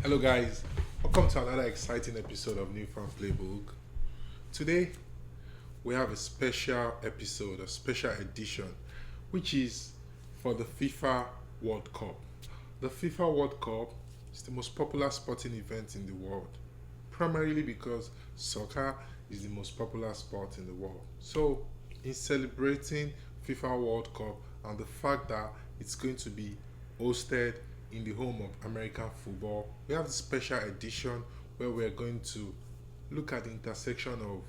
Hello, guys. Welcome to another exciting episode of New Fan Playbook. Today, we have a special episode, a special edition, which is for the FIFA World Cup. The FIFA World Cup is the most popular sporting event in the world, primarily because soccer is the most popular sport in the world. So, in celebrating FIFA World Cup and the fact that it's going to be hosted in the home of American football, we have a special edition where we're going to look at the intersection of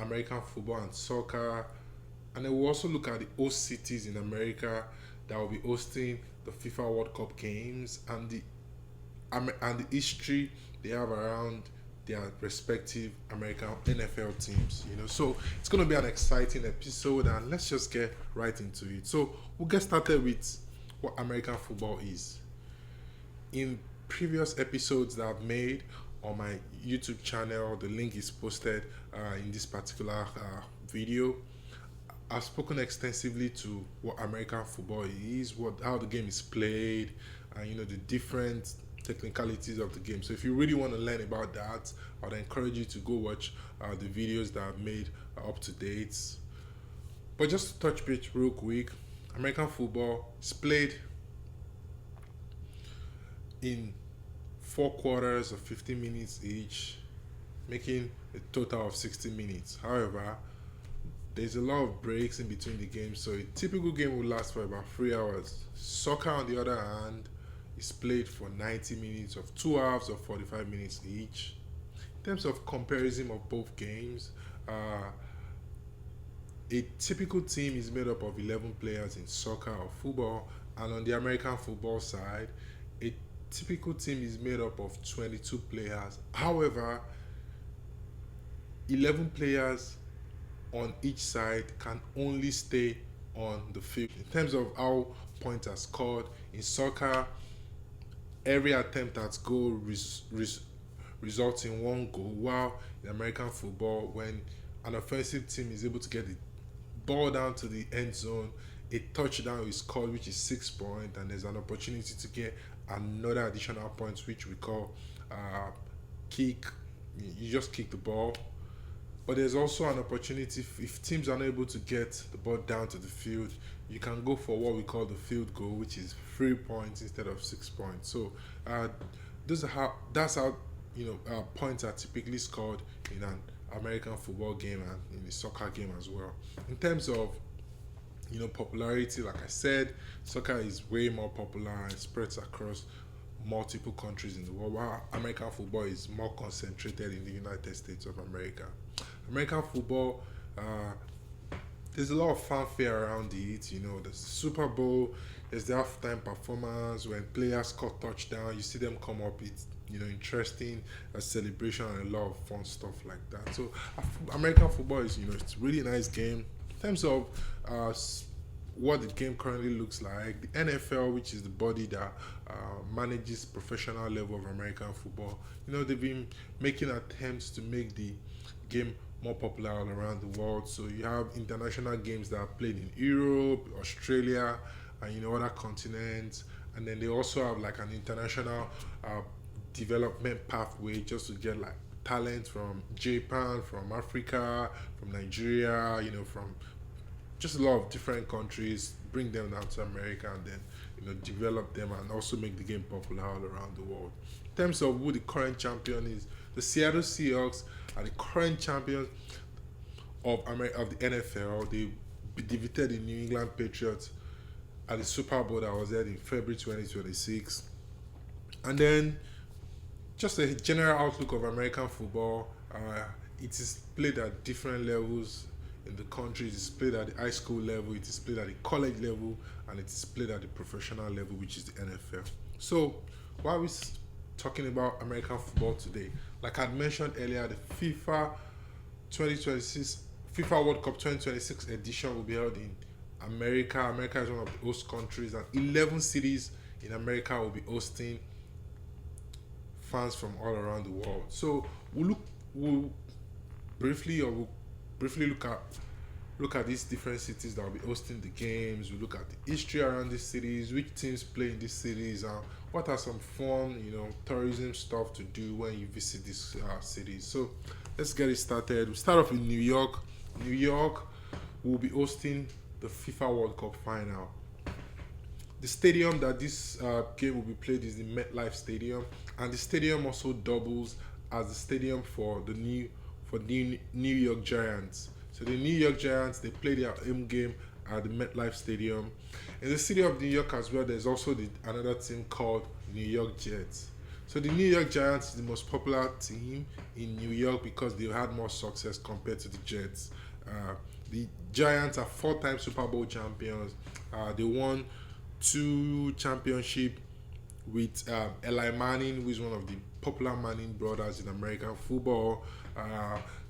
American football and soccer, and then we'll also look at the host cities in America that will be hosting the FIFA World Cup games and the history they have around their respective American NFL teams. So it's going to be an exciting episode, and let's just get right into it. So we'll get started with what American football is. In previous episodes that I've made on my YouTube channel, the link is posted in this particular video. I've spoken extensively to what American football is, how the game is played, and the different technicalities of the game. So if you really want to learn about that, I'd encourage you to go watch the videos that I've made up to date. But just to touch base real quick, American football is played in 4 quarters of 50 minutes each, making a total of 60 minutes. However, there's a lot of breaks in between the games, so a typical game will last for about 3 hours. Soccer, on the other hand, is played for 90 minutes of 2 hours of 45 minutes each. In terms of comparison of both games, a typical team is made up of 11 players in soccer or football, and on the American football side, a typical team is made up of 22 players. However, 11 players on each side can only stay on the field. In terms of how points are scored, in soccer, every attempt at goal results in 1 goal, while in American football, when an offensive team is able to get the ball down to the end zone, a touchdown is called, which is 6 points, and there's an opportunity to get another additional points, which we call kick. You just kick the ball. But there's also an opportunity, if teams are unable to get the ball down to the field, you can go for what we call the field goal, which is 3 points instead of 6 points. So that's how points are typically scored in an American football game and in the soccer game as well. In terms of popularity, like I said, soccer is way more popular and spreads across multiple countries in the world, while American football is more concentrated in the United States of America. American football, there's a lot of fanfare around it. There's the Super Bowl, there's the halftime performance when players score touchdown. You see them come up. It's interesting, a celebration and a lot of fun stuff like that. So American football is it's a really nice game. In terms of what the game currently looks like, the NFL, which is the body that manages professional level of American football, they've been making attempts to make the game more popular all around the world. So you have international games that are played in Europe, Australia, and other continents, and then they also have like an international development pathway just to get like talent from Japan, from Africa, from Nigeria, from just a lot of different countries, bring them down to America, and then develop them and also make the game popular all around the world. In terms of who the current champion is, the Seattle Seahawks are the current champions of the NFL. They defeated the New England Patriots at the Super Bowl that was held in February 2026. And then just a general outlook of American football. It is played at different levels in the country. It is played at the high school level, it is played at the college level, and it is played at the professional level, which is the NFL. So why are we talking about American football today? Like I mentioned earlier, the FIFA World Cup 2026 edition will be held in America. America is one of the host countries, and 11 cities in America will be hosting fans from all around the world. So we'll briefly look at these different cities that will be hosting the games. We look at the history around these cities, which teams play in these cities, and what are some fun, tourism stuff to do when you visit these cities. So let's get it started. We start off in New York. New York will be hosting the FIFA World Cup final. The stadium that this game will be played is the MetLife Stadium, and the stadium also doubles as the stadium for New York Giants. So the New York Giants, they play their home game at the MetLife Stadium. In the city of New York as well, there's also another team called New York Jets. So the New York Giants is the most popular team in New York because they've had more success compared to the Jets. The Giants are four-time Super Bowl champions. They won two championship with Eli Manning, who is one of the popular Manning brothers in American football.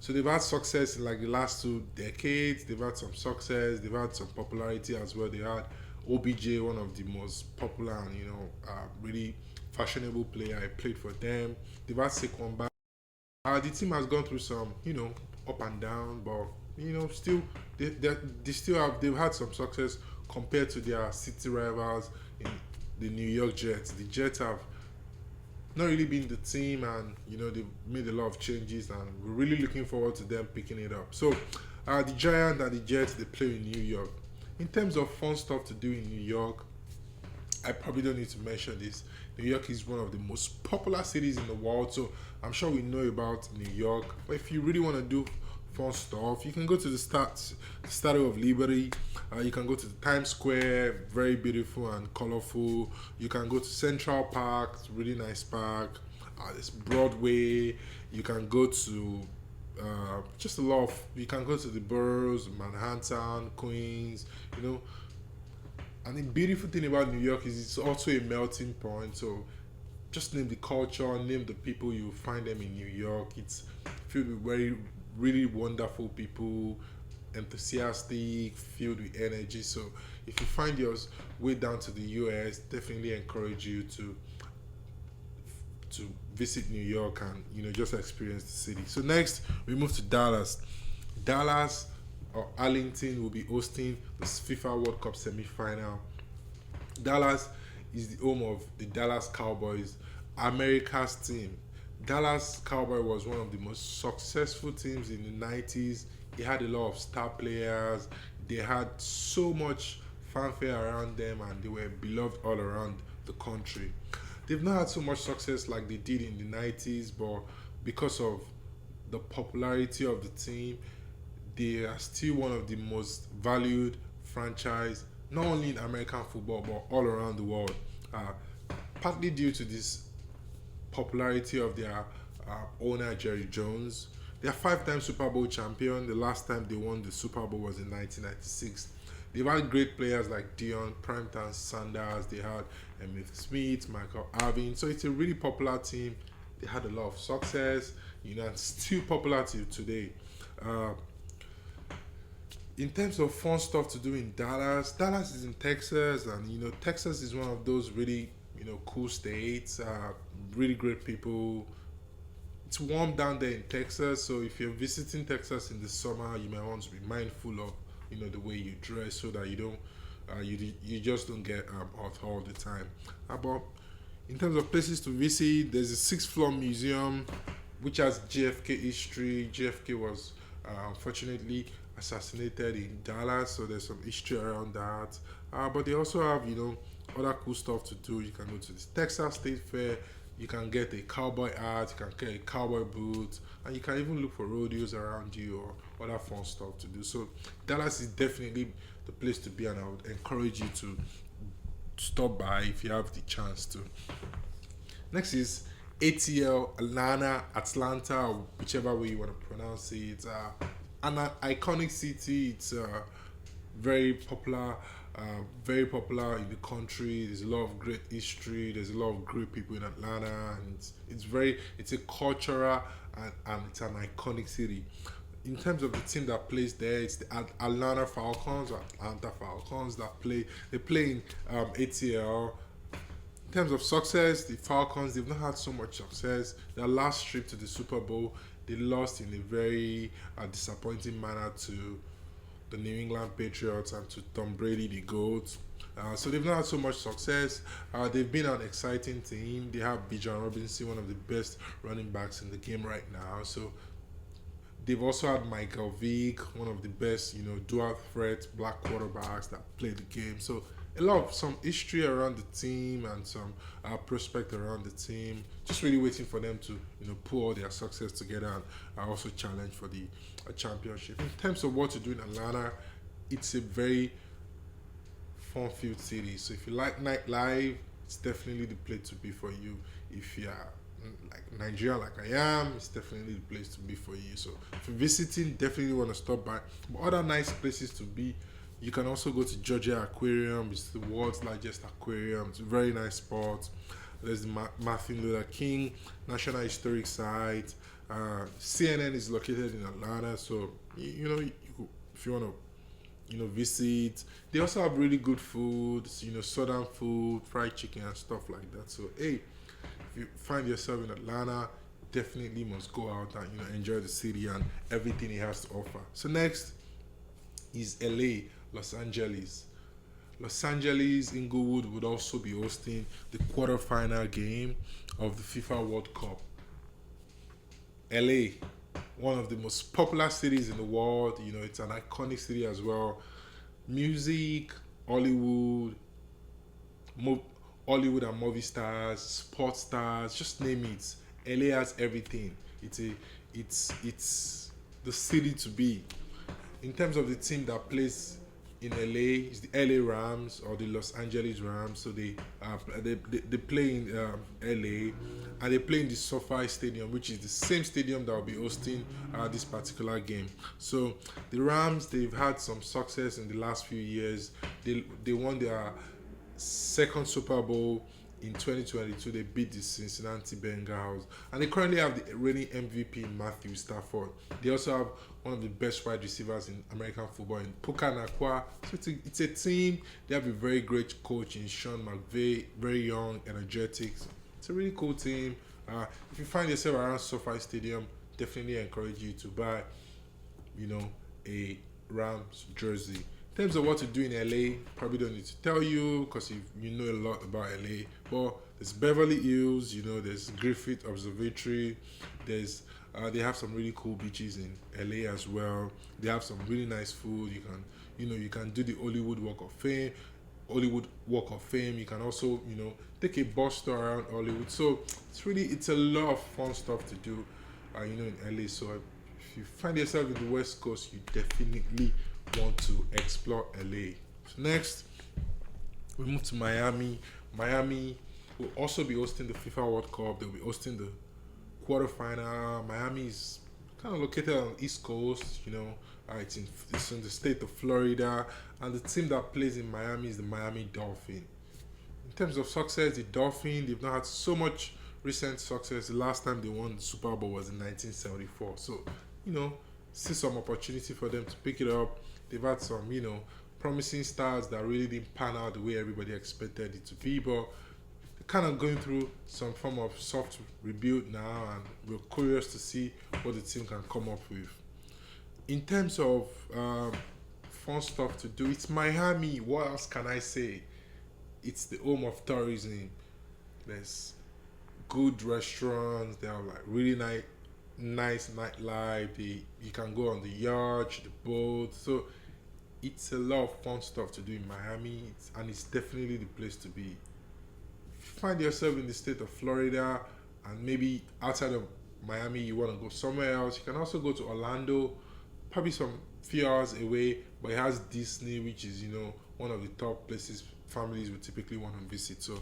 So they've had success in like the last 2 decades. They've had some success. They've had some popularity as well. They had OBJ, one of the most popular and really fashionable player. I played for them. They've had Saquon Barkley. The team has gone through some up and down, but still they still they've had some success compared to their city rivals in the New York Jets. The Jets have not really been the team, and they've made a lot of changes, and we're really looking forward to them picking it up. So the Giants and the Jets, they play in New York. In terms of fun stuff to do in New York, I probably don't need to mention this. New York is one of the most popular cities in the world, so I'm sure we know about New York. But if you really want to do fun stuff, you can go to the Statue of Liberty. You can go to the Times Square, very beautiful and colorful. You can go to Central Park, it's a really nice park. There's Broadway. You can go to just a lot of. You can go to the boroughs, Manhattan, Queens. And the beautiful thing about New York is it's also a melting point. So just name the culture, name the people, you find them in New York. It's filled with very, really wonderful people, enthusiastic, filled with energy. So if you find your way down to the US, definitely encourage you to visit New York and just experience the city. So next we move to Dallas. Dallas or Arlington will be hosting the FIFA World Cup semi-final. Dallas is the home of the Dallas Cowboys, America's team. Dallas Cowboy was one of the most successful teams in the 90s. It had a lot of star players. They had so much fanfare around them, and they were beloved all around the country. They've not had so much success like they did in the 90s, but because of the popularity of the team, they are still one of the most valued franchise, not only in American football but all around the world. Partly due to this popularity of their owner Jerry Jones. They are five-time Super Bowl champion. The last time they won the Super Bowl was in 1996. They've had great players like Dion, Primetime Sanders. They had Emmitt Smith, Michael Irvin. So it's a really popular team. They had a lot of success, and still popular till today. Uh, in terms of fun stuff to do in Dallas, Dallas is in Texas, and Texas is one of those really cool states. Really great people. It's warm down there in Texas, so if you're visiting Texas in the summer, you might want to be mindful of the way you dress so that you don't you just don't get hot all the time. But in terms of places to visit, there's a sixth floor museum which has JFK history. JFK was unfortunately assassinated in Dallas, so there's some history around that. But they also have other cool stuff to do. You can go to the Texas State Fair. You can get a cowboy hat, you can get a cowboy boot, and you can even look for rodeos around you or other fun stuff to do. So Dallas is definitely the place to be, and I would encourage you to stop by if you have the chance to. Next is ATL, Atlanta, or whichever way you want to pronounce it. It's an iconic city. It's very popular in the country. There's a lot of great history. There's a lot of great people in Atlanta, and it's a cultural and it's an iconic city. In terms of the team that plays there, it's the Atlanta Falcons or Atlanta Falcons that play. They play in ATL. In terms of success, the Falcons, they've not had so much success. Their last trip to the Super Bowl, they lost in a very disappointing manner to the New England Patriots and to Tom Brady, the GOAT. So they've not had so much success. They've been an exciting team. They have Bijan Robinson, one of the best running backs in the game right now. So they've also had Michael Vick, one of the best, dual threat black quarterbacks that play the game. So a lot of some history around the team and some prospect around the team. Just really waiting for them to, pull all their success together and also challenge for the championship. In terms of what to do in Atlanta, it's a very fun-filled city. So if you like nightlife, it's definitely the place to be for you. If you are like Nigeria, like I am, it's definitely the place to be for you. So if you're visiting, definitely want to stop by. But other nice places to be, you can also go to Georgia Aquarium. It's the world's largest aquarium. It's a very nice spot. There's the Martin Luther King National Historic Site. CNN is located in Atlanta, so if you want to visit. They also have really good food, southern food, fried chicken and stuff like that. So hey, if you find yourself in Atlanta, definitely must go out and enjoy the city and everything it has to offer. So next is LA, Los Angeles. Los Angeles Inglewood would also be hosting the quarterfinal game of the FIFA World Cup. LA, one of the most popular cities in the world. It's an iconic city as well. Music, Hollywood, Hollywood and movie stars, sports stars, just name it. LA has everything. It's the city to be. In terms of the team that plays in LA, it's the LA Rams or the Los Angeles Rams. So they play in LA, and they play in the SoFi Stadium, which is the same stadium that will be hosting this particular game. So the Rams, they've had some success in the last few years. They won their second Super Bowl in 2022. They beat the Cincinnati Bengals, and they currently have the reigning MVP Matthew Stafford. They also have one of the best wide receivers in American football in Puka Nakua. So it's a team. They have a very great coach in Sean McVay, very young, energetic. It's a really cool team. If you find yourself around SoFi Stadium, definitely encourage you to buy, a Rams jersey. In terms of what to do in LA, probably don't need to tell you because you know a lot about LA. But there's Beverly Hills, there's Griffith Observatory, they have some really cool beaches in LA as well. They have some really nice food. You can do the Hollywood Walk of Fame. You can also, take a bus tour around Hollywood. So it's a lot of fun stuff to do, in LA. So if you find yourself in the West Coast, you definitely want to explore LA. So next, we move to Miami. Miami will also be hosting the FIFA World Cup. They'll be hosting the quarterfinal. Miami is kind of located on the East Coast. It's in the state of Florida, and the team that plays in Miami is the Miami Dolphin. In terms of success, the Dolphin, they've not had so much recent success. The last time they won the Super Bowl was in 1974. So, see some opportunity for them to pick it up. They've had some, promising stars that really didn't pan out the way everybody expected it to be, but they're kind of going through some form of soft rebuild now, and we're curious to see what the team can come up with. In terms of fun stuff to do, it's Miami. What else can I say? It's the home of tourism. There's good restaurants. They have like really nice nightlife. You can go on the yacht, the boat. So it's a lot of fun stuff to do in Miami, and it's definitely the place to be. If you find yourself in the state of Florida and maybe outside of Miami you want to go somewhere else, you can also go to Orlando, probably some few hours away, but it has Disney, which is one of the top places families would typically want to visit. So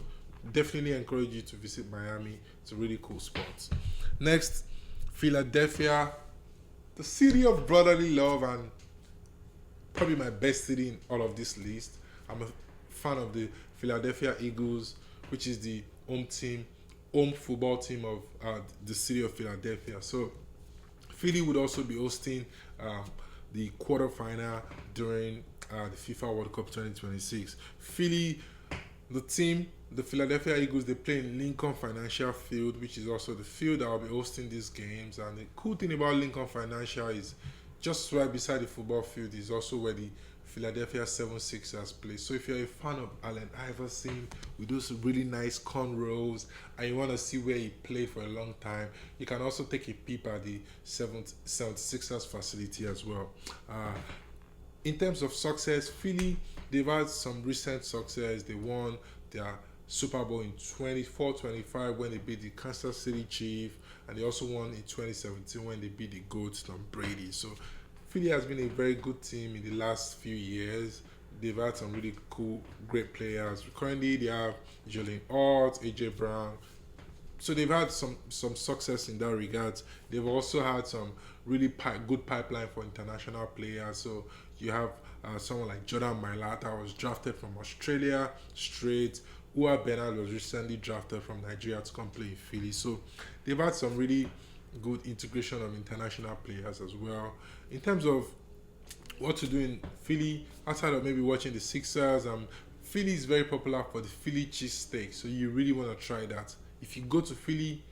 definitely encourage you to visit Miami. It's a really cool spot. Next, Philadelphia, the city of brotherly love, and probably my best city in all of this list. I'm a fan of the Philadelphia Eagles, which is the home football team of the city of Philadelphia. So Philly would also be hosting the quarterfinal during the FIFA World Cup 2026. Philly, the Philadelphia Eagles, they play in Lincoln Financial Field, which is also the field that will be hosting these games. And the cool thing about Lincoln Financial is just right beside the football field is also where the Philadelphia 76ers play. So if you're a fan of Allen Iverson with those really nice cornrows and you want to see where he played for a long time, you can also take a peep at the 76ers facility as well. Uh, in terms of success, Philly, they've had some recent success. They won their Super Bowl in 24-25 when they beat the Kansas City Chiefs, and they also won in 2017 when they beat the GOAT Tom Brady. So Philly has been a very good team in the last few years. They've had some really cool, great players. Currently, they have Jalen Hurts, AJ Brown, so they've had some success in that regard. They've also had some really good pipeline for international players. So you have someone like Jordan Mailata was drafted from Australia straight. Ua Bernard was recently drafted from Nigeria to come play in Philly. So they've had some really good integration of international players as well. In terms of what to do in Philly, outside of maybe watching the Sixers, Philly is very popular for the Philly cheesesteak, so you really want to try that. If you go to Philly,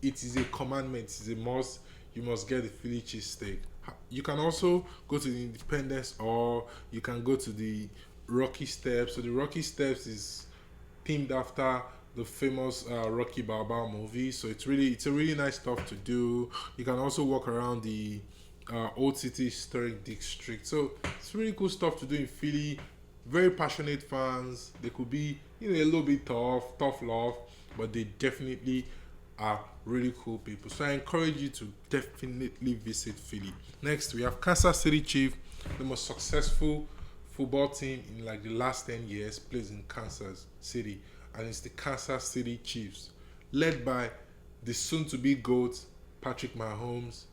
it is a commandment, it is a must. You must get the Philly cheesesteak. You can also go to the Independence, or you can go to the Rocky Steps. So the Rocky Steps is themed after the famous Rocky Balboa movie. So it's a really nice stuff to do. You can also walk around the Old City Historic District. So it's really cool stuff to do in Philly. Very passionate fans. They could be a little bit tough love, but they definitely are really cool people. So I encourage you to definitely visit Philly. Next, we have Kansas City Chiefs, the most successful football team in like the last 10 years, plays in Kansas City, and it's the Kansas City Chiefs, led by the soon-to-be GOAT, Patrick Mahomes.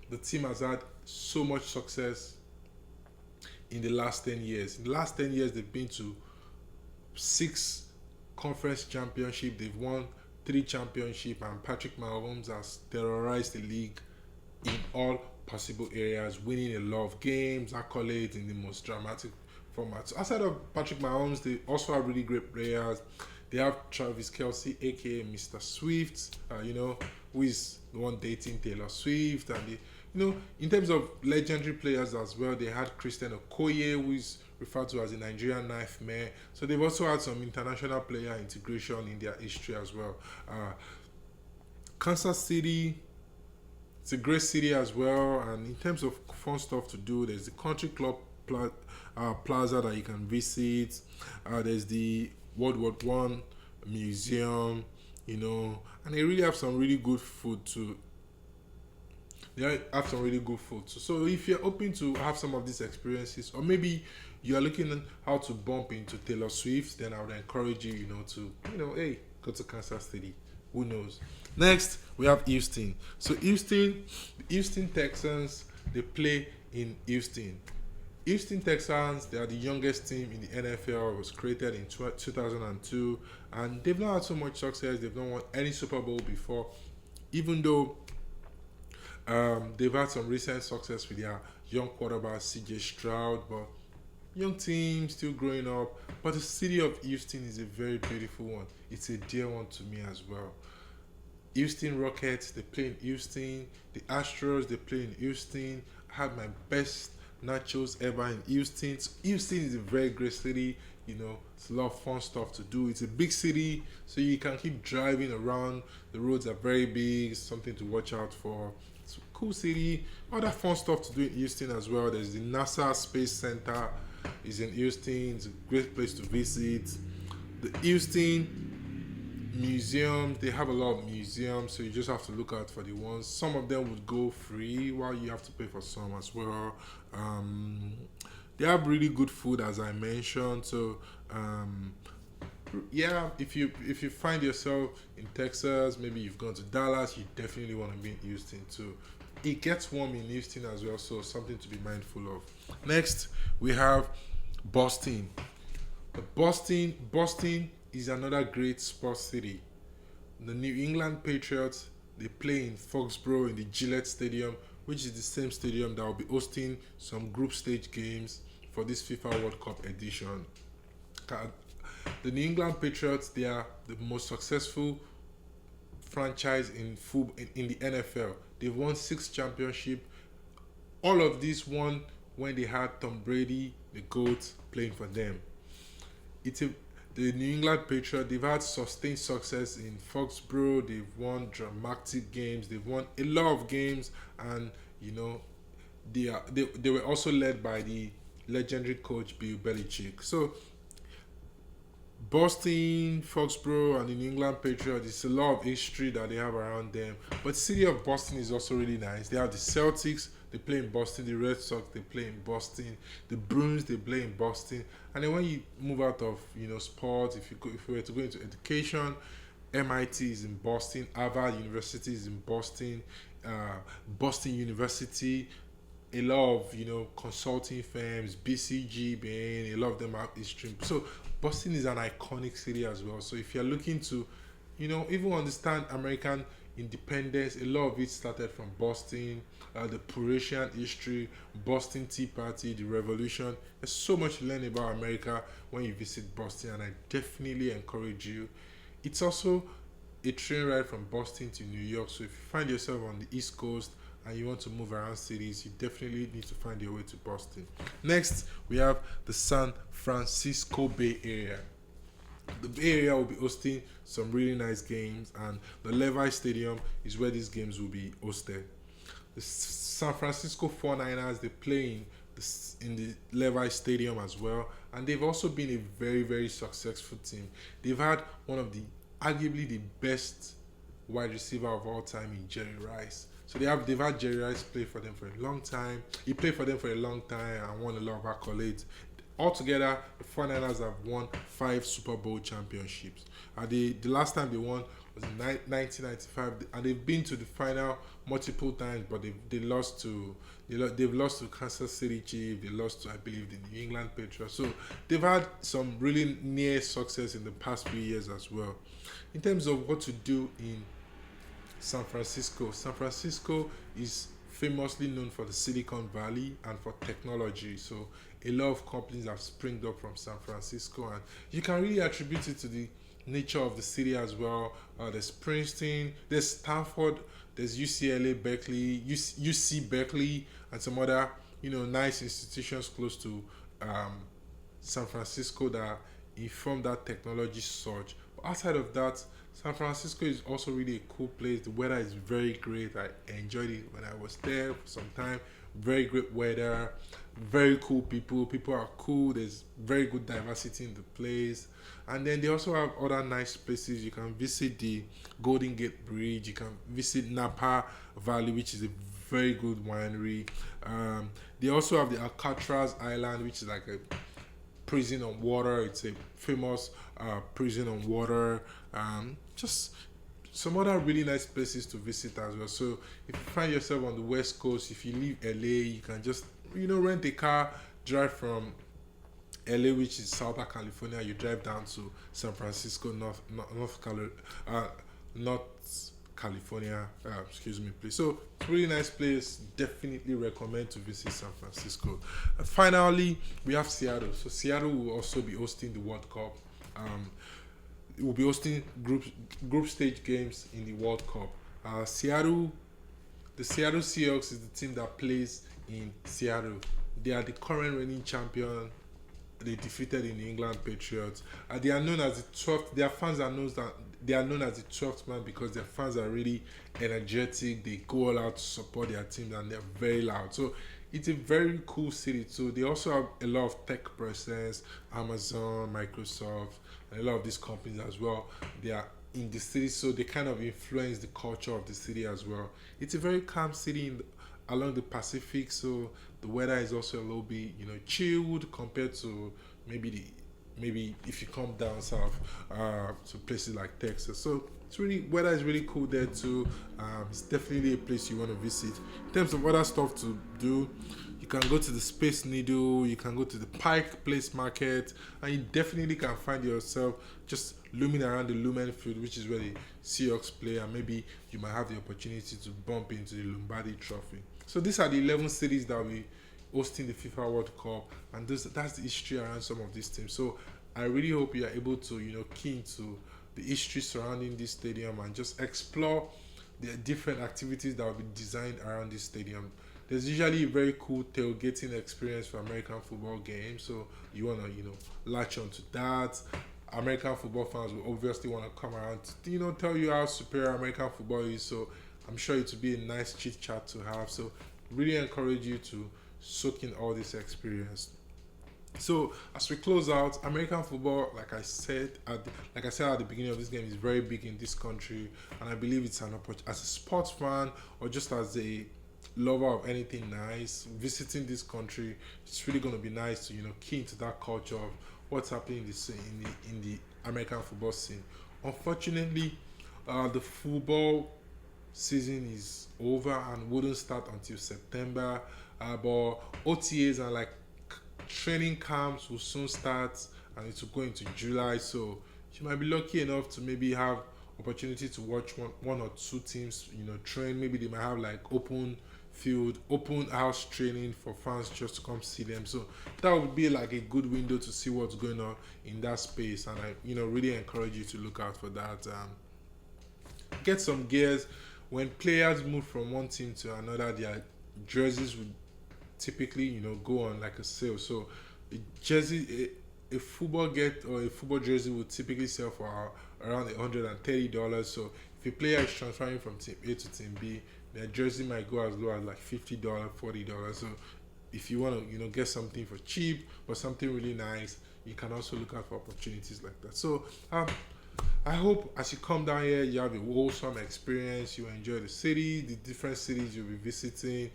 The team has had so much success in the last 10 years. In the last 10 years, they've been to 6 conference championships. They've won 3 championships, and Patrick Mahomes has terrorized the league in all possible areas, winning a lot of games, accolades in the most dramatic formats. So outside of Patrick Mahomes, they also have really great players. They have Travis Kelce, aka Mr. Swift, who is the one dating Taylor Swift, and in terms of legendary players as well, they had Christian Okoye, who is referred to as a Nigerian knife man. So they've also had some international player integration in their history as well. Kansas City, it's a great city as well, and in terms of fun stuff to do, there's the Country Club Plaza that you can visit. There's the World War One museum, and they really have some really good food too. They have some really good food too. So if you're hoping to have some of these experiences, or maybe you are looking at how to bump into Taylor Swift, then I would encourage you, to hey, go to Kansas City. Who knows? Next, we have Houston. So the Houston Texans, they play in Houston. Houston Texans, they are the youngest team in the NFL. It was created in 2002, and they've not had so much success. They've not won any Super Bowl before, even though they've had some recent success with their young quarterback CJ Stroud, but young team still growing up. But the city of Houston is a very beautiful one. It's a dear one to me as well. Houston Rockets, they play in Houston. The Astros, they play in Houston. I had my best nachos ever in Houston. So Houston is a very great city. It's a lot of fun stuff to do. It's a big city, so you can keep driving around. The roads are very big, something to watch out for. It's a cool city. Other fun stuff to do in Houston as well. There's the NASA Space Center. It's in Houston. It's a great place to visit. The Houston museums, they have a lot of museums, so you just have to look out for the ones. Some of them would go free, while you have to pay for some as well. They have really good food, as I mentioned. So yeah, if you find yourself in Texas, maybe you've gone to Dallas, you definitely want to be in Houston too. It gets warm in Houston as well, so something to be mindful of. Next, we have Boston. Boston is another great sports city. The New England Patriots, they play in Foxborough in the Gillette Stadium, which is the same stadium that will be hosting some group stage games for this FIFA World Cup edition. The New England Patriots, they are the most successful franchise in football in the NFL. They've won 6 championships. All of these won when they had Tom Brady the GOAT playing for them. It's a, the New England Patriots, they've had sustained success in Foxborough. They've won dramatic games. They've won a lot of games, and you know they were also led by the legendary coach Bill Belichick. So Boston, Foxborough, and the New England Patriots, it's a lot of history that they have around them. But the city of Boston is also really nice. They have the Celtics, they play in Boston. The Red Sox, they play in Boston. The Bruins, they play in Boston. And then when you move out of sports, if you were to go into education, MIT is in Boston. Harvard University is in Boston. Boston University, a lot of consulting firms, BCG being a lot of them have history. So Boston is an iconic city as well. So if you're looking to, even understand American independence, a lot of it started from Boston. The Prussian history, Boston Tea Party, the Revolution. There's so much to learn about America when you visit Boston, and I definitely encourage you. It's also a train ride from Boston to New York. So if you find yourself on the East Coast and you want to move around cities, you definitely need to find your way to Boston. Next, we have the San Francisco Bay Area. The Bay Area will be hosting some really nice games, and the Levi Stadium is where these games will be hosted. The San Francisco 49ers, they play in the Levi Stadium as well, and they've also been a very, very successful team. They've had one of the arguably the best wide receiver of all time in Jerry Rice. So they've had Jerry Rice play for them for a long time. He played for them for a long time and won a lot of accolades. Altogether, the 49ers have won 5 Super Bowl championships. The last time they won was in 1995, and they've been to the final multiple times, but they've lost to Kansas City Chiefs. They lost to, I believe, the New England Patriots. So they've had some really near success in the past few years as well. In terms of what to do in San Francisco. San Francisco is famously known for the Silicon Valley and for technology. So a lot of companies have sprung up from San Francisco, and you can really attribute it to the nature of the city as well. There's Princeton, there's Stanford, there's UCLA, Berkeley, UC Berkeley, and some other nice institutions close to San Francisco that inform that technology surge. But outside of that, San Francisco is also really a cool place. The weather is very great. I enjoyed it when I was there for some time. Very great weather, very cool people. People are cool. There's very good diversity in the place. And then they also have other nice places. You can visit the Golden Gate Bridge. You can visit Napa Valley, which is a very good winery. They also have the Alcatraz Island, which is like a prison on water. It's a famous prison on water. Just some other really nice places to visit as well. So if you find yourself on the West Coast, if you leave LA, you can just rent a car, drive from LA, which is Southern California. You drive down to San Francisco, North California. Excuse me, please. So it's a really nice place. Definitely recommend to visit San Francisco. And finally, we have Seattle. So Seattle will also be hosting the World Cup. It will be hosting group stage games in the World Cup. The Seattle Seahawks is the team that plays in Seattle. They are the current reigning champion. They defeated the New England Patriots. They are known as the 12th. Their fans are known that they are known as the 12th man because their fans are really energetic. They go all out to support their team, and they're very loud. So it's a very cool city too. They also have a lot of tech presence, Amazon, Microsoft, and a lot of these companies as well. They are in the city, so they kind of influence the culture of the city as well. It's a very calm city along the Pacific, so the weather is also a little bit chilled compared to maybe if you come down south to places like Texas. So weather is really cool there too. It's definitely a place you want to visit. In terms of other stuff to do, you can go to the Space Needle, you can go to the Pike Place Market, and you definitely can find yourself just looming around the Lumen Field, which is where the Seahawks play, and maybe you might have the opportunity to bump into the Lombardi Trophy. So these are the 11 cities that will be hosting the FIFA World Cup, and that's the history around some of these teams. So I really hope you are able to key into the history surrounding this stadium and just explore the different activities that will be designed around this stadium. there's usually a very cool tailgating experience for American football games. So you wanna latch onto that. American football fans will obviously want to come around to tell you how superior American football is. So I'm sure it will be a nice chit chat to have. So really encourage you to soak in all this experience. So as we close out, American football, like I said at the beginning of this game, is very big in this country, and I believe it's an opportunity as a sports fan or just as a lover of anything nice. Visiting this country, it's really going to be nice to key into that culture of what's happening in the American football scene. Unfortunately, the football season is over and wouldn't start until September. But OTAs and like training camps will soon start and it will go into July. So you might be lucky enough to maybe have opportunity to watch one or two teams, train. Maybe they might have like open house training for fans just to come see them. So that would be like a good window to see what's going on in that space. And I, really encourage you to look out for that. Get some gears. When players move from one team to another, their jerseys would typically go on like a sale. So a jersey a football get or a football jersey would typically sell for around $130. So if a player is transferring from team A to team B, their jersey might go as low as like $50, $40. So if you want to get something for cheap but something really nice, you can also look out for opportunities like that. So I hope as you come down here, you have a wholesome experience. You enjoy the city, the different cities you'll be visiting.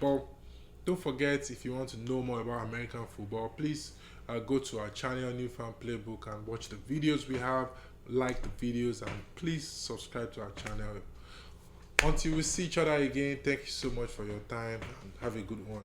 But don't forget, if you want to know more about American football, please go to our channel, New Fan Playbook, and watch the videos we have. Like the videos and please subscribe to our channel. Until we see each other again, thank you so much for your time and have a good one.